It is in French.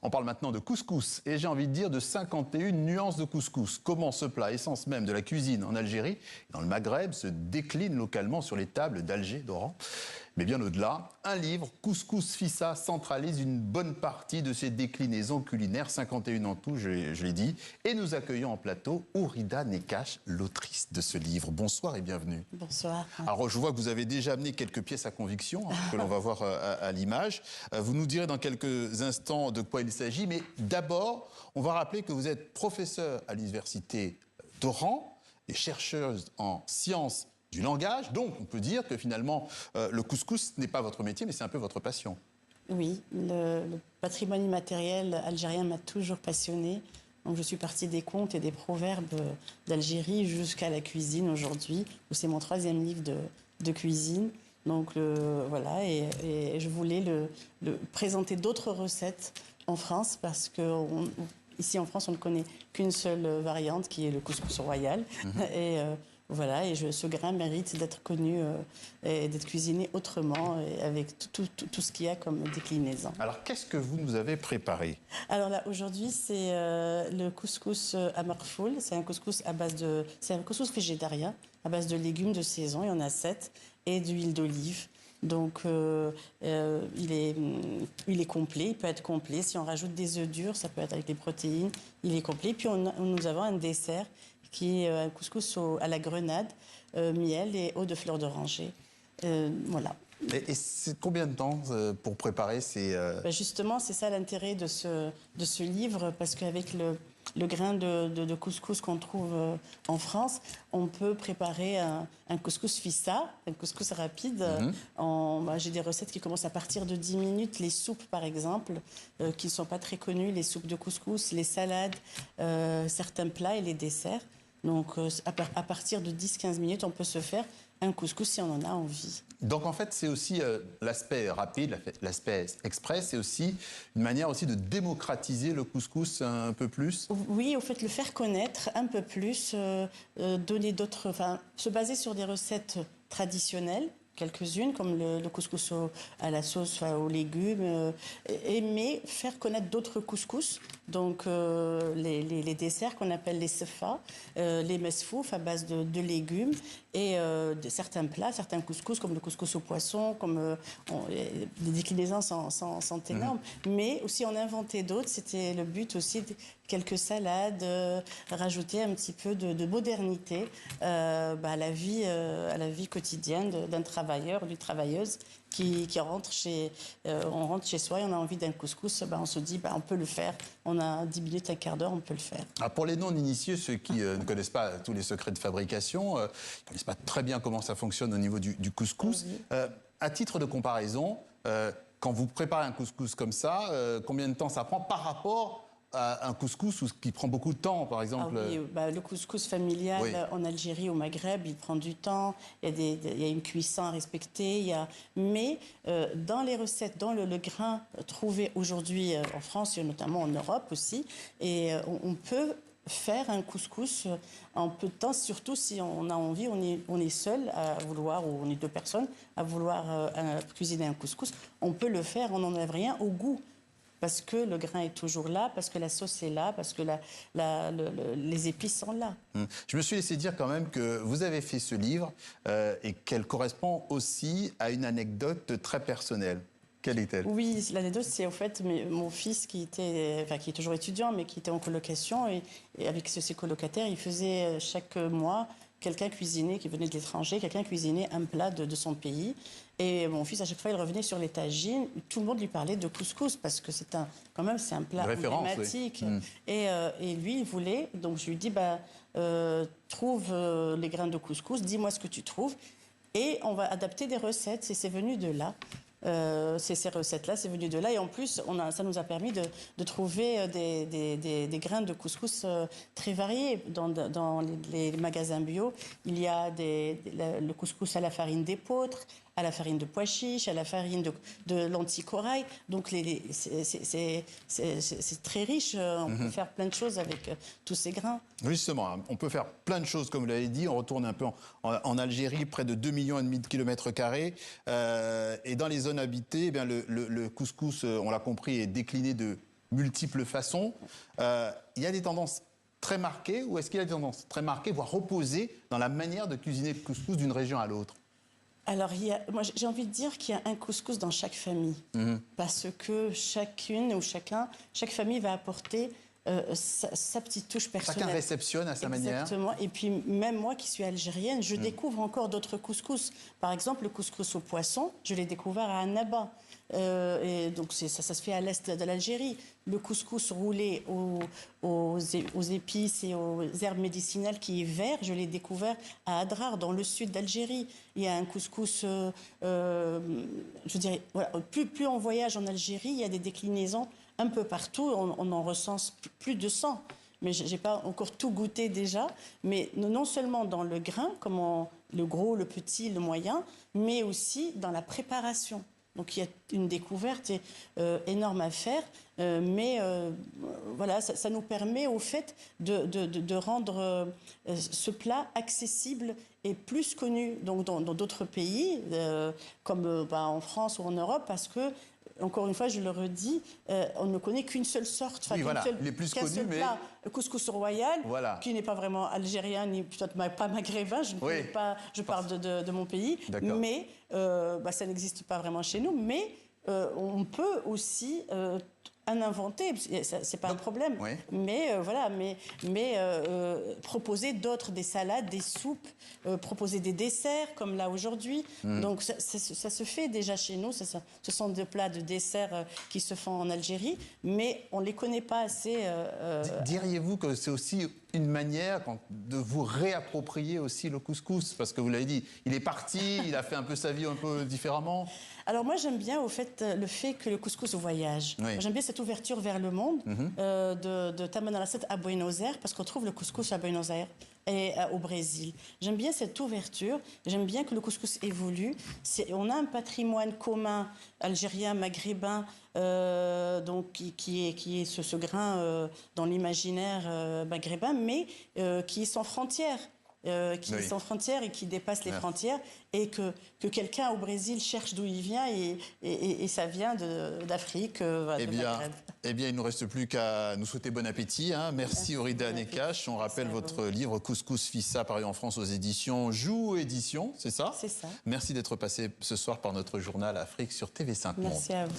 On parle maintenant de couscous et j'ai envie de dire de 51 nuances de couscous. Comment ce plat, essence même de la cuisine en Algérie et dans le Maghreb, se décline localement sur les tables d'Alger, d'Oran. Mais bien au-delà, un livre, Couscous Fissa, centralise une bonne partie de ces déclinaisons culinaires, 51 en tout, je l'ai dit. Et nous accueillons en plateau Ourida Nekash, l'autrice de ce livre. Bonsoir et bienvenue. Bonsoir. Alors je vois que vous avez déjà amené quelques pièces à conviction, que l'on va voir à l'image. Vous nous direz dans quelques instants de quoi il s'agit, mais d'abord, on va rappeler que vous êtes professeur à l'université d'Oran et chercheuse en sciences du langage. Donc, on peut dire que finalement, le couscous n'est pas votre métier, mais c'est un peu votre passion. Oui, le patrimoine immatériel algérien m'a toujours passionnée. Donc, je suis partie des contes et des proverbes d'Algérie jusqu'à la cuisine aujourd'hui, où c'est mon 3e livre de cuisine. Donc, voilà, et je voulais présenter d'autres recettes en France, parce que ici en France, on ne connaît qu'une seule variante, qui est le couscous royal. Et voilà, et ce grain mérite d'être connu et d'être cuisiné autrement, et avec tout ce qu'il y a comme déclinaison. Alors, qu'est-ce que vous nous avez préparé? Alors là, aujourd'hui, c'est le couscous à marfoul. C'est un couscous c'est un couscous végétarien à base de légumes de saison. Il y en a 7 et d'huile d'olive. Donc, il est complet. Il peut être complet. Si on rajoute des œufs durs, ça peut être avec les protéines. Il est complet. Puis, nous avons un dessert qui est un couscous à la grenade, miel et eau de fleur d'oranger. Voilà. Et c'est combien de temps pour préparer ces... Justement, c'est ça l'intérêt de ce livre, parce qu'avec le grain de couscous qu'on trouve en France, on peut préparer un couscous fissa, un couscous rapide. J'ai des recettes qui commencent à partir de 10 minutes. Les soupes, par exemple, qui ne sont pas très connues, les soupes de couscous, les salades, certains plats et les desserts. Donc, à partir de 10-15 minutes, on peut se faire un couscous si on en a envie. Donc, en fait, c'est aussi l'aspect rapide, l'aspect express, c'est aussi une manière aussi de démocratiser le couscous un peu plus. Oui, au fait, le faire connaître un peu plus, se baser sur des recettes traditionnelles, quelques-unes, comme le couscous à la sauce, aux légumes, mais faire connaître d'autres couscous, donc les desserts qu'on appelle les sefa, les mesfouf à base de légumes, et certains plats, certains couscous, comme le couscous au poisson, comme les déclinaisons sont énormes, mais aussi en inventer d'autres. C'était le but aussi, quelques salades, rajouter un petit peu de modernité à la vie quotidienne d'un travailleur ou d'une travailleuse qui rentre on rentre chez soi et on a envie d'un couscous, on se dit on peut le faire, on a 10 minutes, un quart d'heure, on peut le faire. Alors pour les non-initiés, ceux qui ne connaissent pas tous les secrets de fabrication, ne connaissent pas très bien comment ça fonctionne au niveau du couscous, à titre de comparaison, quand vous préparez un couscous comme ça, combien de temps ça prend par rapport à un couscous qui prend beaucoup de temps, par exemple? Le couscous familial en Algérie, au Maghreb, il prend du temps. Il y a une cuisson à respecter. Mais dans les recettes, dans le grain trouvé aujourd'hui en France et notamment en Europe aussi, et on peut faire un couscous en peu de temps, surtout si on a envie, on est seul à vouloir, ou on est 2 personnes à vouloir cuisiner un couscous. On peut le faire, on n'enlève rien au goût. Parce que le grain est toujours là, parce que la sauce est là, parce que les épices sont là. Je me suis laissé dire quand même que vous avez fait ce livre et qu'elle correspond aussi à une anecdote très personnelle. Quelle est-elle? Oui, l'anecdote, c'est au fait mon fils qui est toujours étudiant, mais qui était en colocation, et avec ses colocataires, il faisait chaque mois quelqu'un cuisinait, qui venait de l'étranger, quelqu'un cuisinait un plat de son pays. Et mon fils, à chaque fois, il revenait sur les tagines. Tout le monde lui parlait de couscous, parce que c'est un plat emblématique. Oui. Et lui, il voulait, donc je lui dis, trouve les grains de couscous, dis-moi ce que tu trouves, et on va adapter des recettes. Et c'est venu de là. Ces recettes-là, c'est venu de là. Et en plus, ça nous a permis de trouver des grains de couscous très variés. Dans les magasins bio, il y a le couscous à la farine d'épeautre, à la farine de pois chiche, à la farine de lentilles corail. Donc, c'est très riche. On peut faire plein de choses avec tous ces grains. Justement, on peut faire plein de choses, comme vous l'avez dit. On retourne un peu en Algérie, près de 2,5 millions de kilomètres carrés. Et dans les zones habitées, le couscous, on l'a compris, est décliné de multiples façons. Il y a des tendances très marquées, ou est-ce qu'il y a des tendances très marquées, voire opposées, dans la manière de cuisiner le couscous d'une région à l'autre? Alors, moi, j'ai envie de dire qu'il y a un couscous dans chaque famille. Parce que chacune ou chaque famille va apporter sa petite touche personnelle. Chacun réceptionne à sa manière. Exactement. Et puis, même moi qui suis algérienne, je découvre encore d'autres couscous. Par exemple, le couscous au poisson, je l'ai découvert à Annaba. Et donc, ça se fait à l'est de l'Algérie. Le couscous roulé aux épices et aux herbes médicinales qui est vert, je l'ai découvert à Adrar, dans le sud d'Algérie. Il y a un couscous, je dirais, voilà, plus on voyage en Algérie, il y a des déclinaisons un peu partout. On en recense plus de 100. Mais je n'ai pas encore tout goûté déjà. Mais non seulement dans le grain, comme le gros, le petit, le moyen, mais aussi dans la préparation. Donc il y a une découverte énorme à faire, mais voilà, ça nous permet au fait de rendre ce plat accessible et plus connu donc, dans d'autres pays, comme en France ou en Europe, parce que, encore une fois, je le redis, on ne connaît qu'une seule sorte. Oui, voilà, les plus connus, mais... Plat, le couscous royal, voilà, qui n'est pas vraiment algérien, ni peut-être pas maghrébin, je ne connais pas, je parle de mon pays, mais ça n'existe pas vraiment chez nous, mais on peut aussi en inventer, c'est pas un problème, mais voilà, mais proposer d'autres, des salades, des soupes, proposer des desserts comme là aujourd'hui. Donc ça se fait déjà chez nous. Ce sont des plats de desserts qui se font en Algérie, mais on les connaît pas assez. Diriez-vous que c'est aussi une manière de vous réapproprier aussi le couscous, parce que vous l'avez dit, il est parti, il a fait un peu sa vie un peu différemment. Alors moi j'aime bien au fait le fait que le couscous voyage. J'aime bien cette ouverture vers le monde de Tamanrasset à Buenos Aires, parce qu'on trouve le couscous à Buenos Aires et au Brésil. J'aime bien cette ouverture, j'aime bien que le couscous évolue. On a un patrimoine commun algérien, maghrébin, donc qui est ce grain dans l'imaginaire maghrébin, mais qui est sans frontières. Est sans frontières et qui dépasse les frontières, et que quelqu'un au Brésil cherche d'où il vient, et ça vient d'Afrique, de Maghreb. Eh bien, il ne nous reste plus qu'à nous souhaiter bon appétit. Merci Horida Nekach. On rappelle votre livre Couscous Fissa, paru en France aux éditions Joux Éditions, c'est ça? C'est ça. Merci d'être passé ce soir par notre journal Afrique sur TV5 Monde. Merci à vous.